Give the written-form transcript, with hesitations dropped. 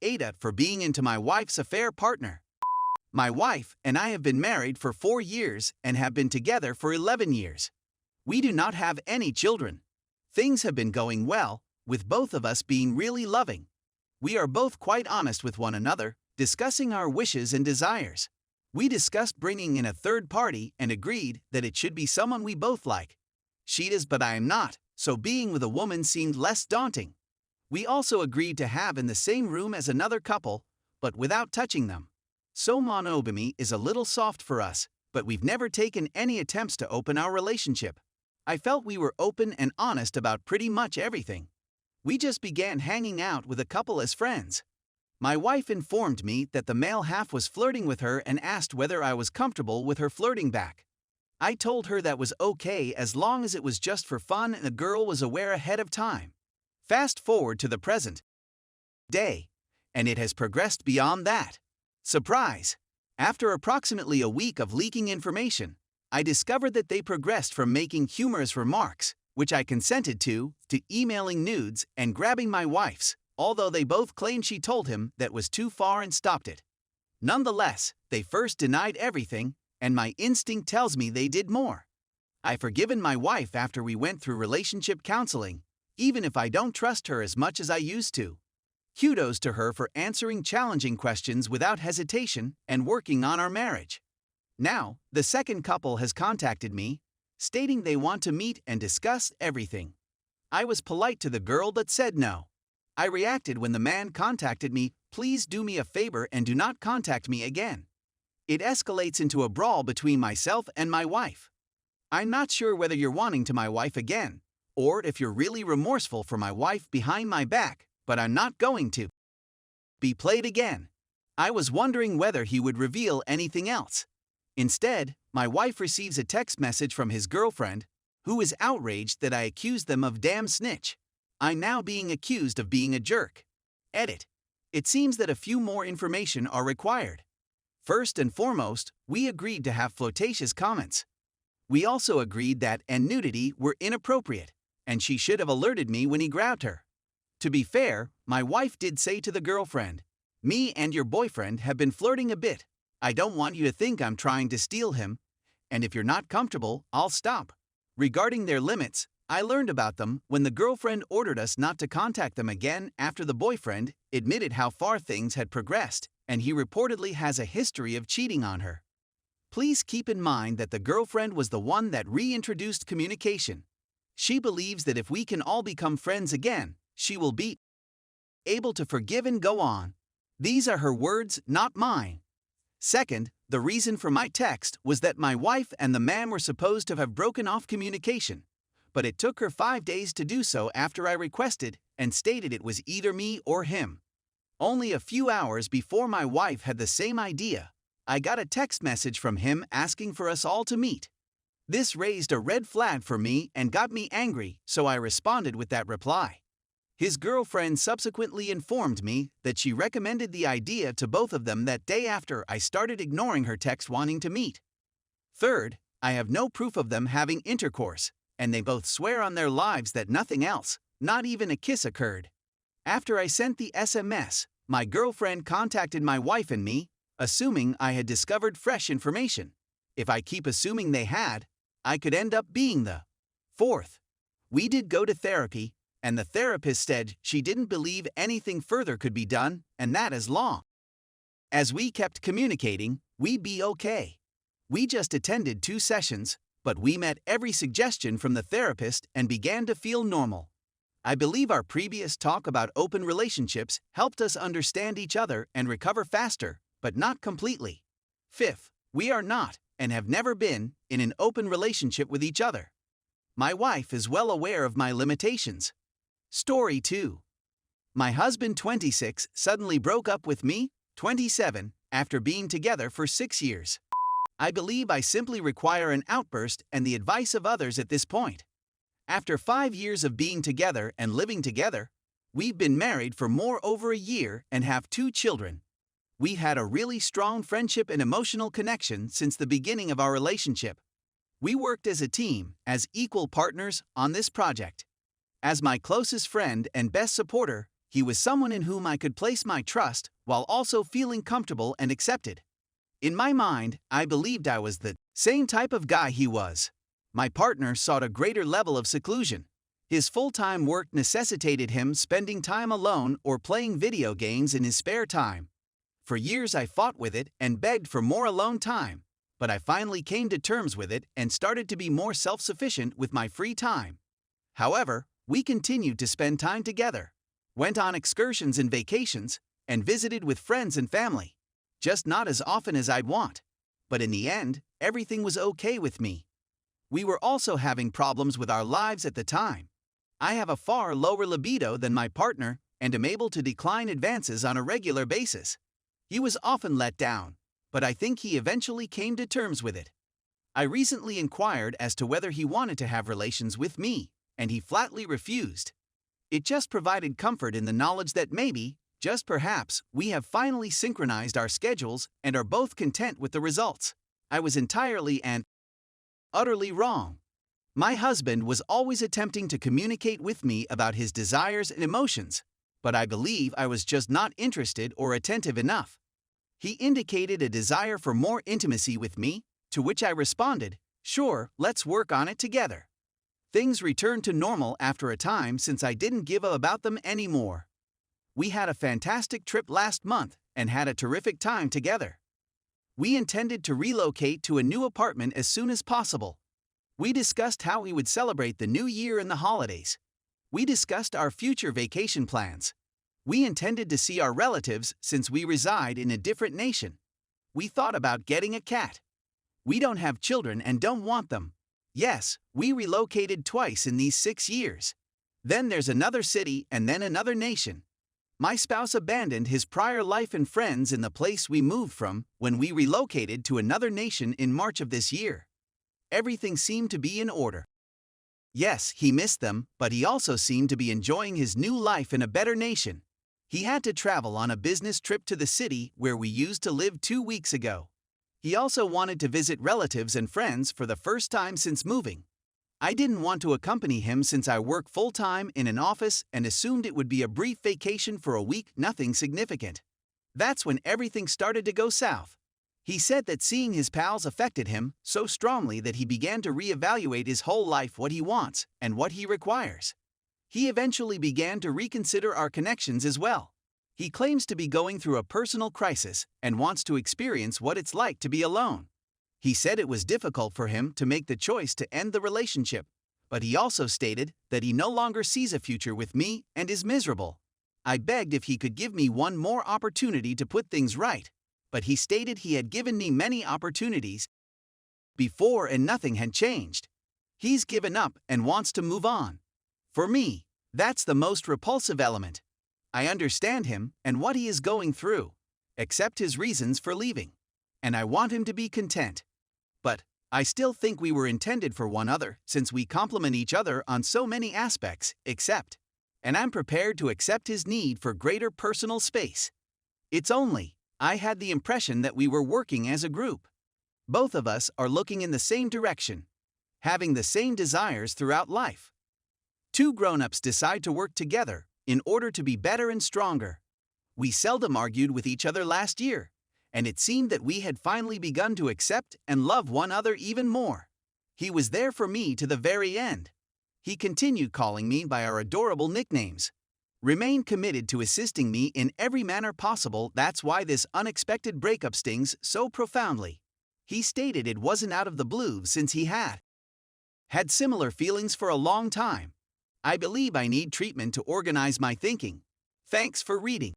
AITA for being into my wife's affair partner. My wife and I have been married for 4 years and have been together for 11 years. We do not have any children. Things have been going well, with both of us being really loving. We are both quite honest with one another, discussing our wishes and desires. We discussed bringing in a third party and agreed that it should be someone we both like. She is, but I am not, so being with a woman seemed less daunting. We also agreed to have in the same room as another couple, but without touching them. So monogamy is a little soft for us, but we've never taken any attempts to open our relationship. I felt we were open and honest about pretty much everything. We just began hanging out with a couple as friends. My wife informed me that the male half was flirting with her and asked whether I was comfortable with her flirting back. I told her that was okay as long as it was just for fun and the girl was aware ahead of time. Fast forward to the present day, and it has progressed beyond that. Surprise! After approximately a week of leaking information, I discovered that they progressed from making humorous remarks, which I consented to emailing nudes and grabbing my wife's, although they both claimed she told him that was too far and stopped it. Nonetheless, they first denied everything, and my instinct tells me they did more. I've forgiven my wife after we went through relationship counseling, even if I don't trust her as much as I used to. Kudos to her for answering challenging questions without hesitation and working on our marriage. Now, the second couple has contacted me, stating they want to meet and discuss everything. I was polite to the girl but said no. I reacted when the man contacted me, "Please do me a favor and do not contact me again." It escalates into a brawl between myself and my wife. I'm not sure whether you're wanting to my wife again, or if you're really remorseful for my wife behind my back, but I'm not going to be played again. I was wondering whether he would reveal anything else. Instead, my wife receives a text message from his girlfriend, who is outraged that I accused them of damn snitch. I'm now being accused of being a jerk. Edit. It seems that a few more information are required. First and foremost, we agreed to have flirtatious comments. We also agreed that nudity were inappropriate, and she should have alerted me when he grabbed her. To be fair, my wife did say to the girlfriend, "Me and your boyfriend have been flirting a bit. I don't want you to think I'm trying to steal him, and if you're not comfortable, I'll stop." Regarding their limits, I learned about them when the girlfriend ordered us not to contact them again after the boyfriend admitted how far things had progressed, and he reportedly has a history of cheating on her. Please keep in mind that the girlfriend was the one that reintroduced communication. She believes that if we can all become friends again, she will be able to forgive and go on. These are her words, not mine. Second, the reason for my text was that my wife and the man were supposed to have broken off communication, but it took her 5 days to do so after I requested and stated it was either me or him. Only a few hours before my wife had the same idea, I got a text message from him asking for us all to meet. This raised a red flag for me and got me angry, so I responded with that reply. His girlfriend subsequently informed me that she recommended the idea to both of them that day after I started ignoring her text wanting to meet. Third, I have no proof of them having intercourse, and they both swear on their lives that nothing else, not even a kiss, occurred. After I sent the SMS, my girlfriend contacted my wife and me, assuming I had discovered fresh information. If I keep assuming they had, I could end up being the fourth. We did go to therapy, and the therapist said she didn't believe anything further could be done, and that as long as we kept communicating, we'd be okay. We just attended 2 sessions, but we met every suggestion from the therapist and began to feel normal. I believe our previous talk about open relationships helped us understand each other and recover faster, but not completely. Fifth, we are not, and have never been, in an open relationship with each other. My wife is well aware of my limitations. Story 2. My husband, 26, suddenly broke up with me, 27, after being together for 6 years. I believe I simply require an outburst and the advice of others at this point. After 5 years of being together and living together, we've been married for more over a year and have 2 children. We had a really strong friendship and emotional connection since the beginning of our relationship. We worked as a team, as equal partners, on this project. As my closest friend and best supporter, He was someone in whom I could place my trust while also feeling comfortable and accepted. In my mind, I believed I was the same type of guy he was. My partner sought a greater level of seclusion. His full-time work necessitated him spending time alone or playing video games in his spare time. For years I fought with it and begged for more alone time, but I finally came to terms with it and started to be more self-sufficient with my free time. However, we continued to spend time together, went on excursions and vacations, and visited with friends and family. Just not as often as I'd want. But in the end, everything was okay with me. We were also having problems with our lives at the time. I have a far lower libido than my partner and am able to decline advances on a regular basis. He was often let down, but I think he eventually came to terms with it. I recently inquired as to whether he wanted to have relations with me, and he flatly refused. It just provided comfort in the knowledge that maybe, just perhaps, we have finally synchronized our schedules and are both content with the results. I was entirely and utterly wrong. My husband was always attempting to communicate with me about his desires and emotions, but I believe I was just not interested or attentive enough. He indicated a desire for more intimacy with me, to which I responded, "Sure, let's work on it together." Things returned to normal after a time since I didn't give a about them anymore. We had a fantastic trip last month and had a terrific time together. We intended to relocate to a new apartment as soon as possible. We discussed how we would celebrate the new year and the holidays. We discussed our future vacation plans. We intended to see our relatives since we reside in a different nation. We thought about getting a cat. We don't have children and don't want them. Yes, we relocated twice in these 6 years. Then there's another city and then another nation. My spouse abandoned his prior life and friends in the place we moved from when we relocated to another nation in March of this year. Everything seemed to be in order. Yes, he missed them, but he also seemed to be enjoying his new life in a better nation. He had to travel on a business trip to the city where we used to live 2 weeks ago. He also wanted to visit relatives and friends for the first time since moving. I didn't want to accompany him since I work full-time in an office and assumed it would be a brief vacation for a week, nothing significant. That's when everything started to go south. He said that seeing his pals affected him so strongly that he began to reevaluate his whole life, what he wants and what he requires. He eventually began to reconsider our connections as well. He claims to be going through a personal crisis and wants to experience what it's like to be alone. He said it was difficult for him to make the choice to end the relationship, but he also stated that he no longer sees a future with me and is miserable. I begged if he could give me one more opportunity to put things right, but he stated he had given me many opportunities before and nothing had changed. He's given up and wants to move on. For me, that's the most repulsive element. I understand him and what he is going through, accept his reasons for leaving, and I want him to be content. But I still think we were intended for one another since we complement each other on so many aspects, and I'm prepared to accept his need for greater personal space. It's only, I had the impression that we were working as a group. Both of us are looking in the same direction, having the same desires throughout life. 2 grown-ups decide to work together in order to be better and stronger. We seldom argued with each other last year, and it seemed that we had finally begun to accept and love one another even more. He was there for me to the very end. He continued calling me by our adorable nicknames. Remained committed to assisting me in every manner possible. That's why this unexpected breakup stings so profoundly. He stated it wasn't out of the blue since he had similar feelings for a long time. I believe I need treatment to organize my thinking. Thanks for reading.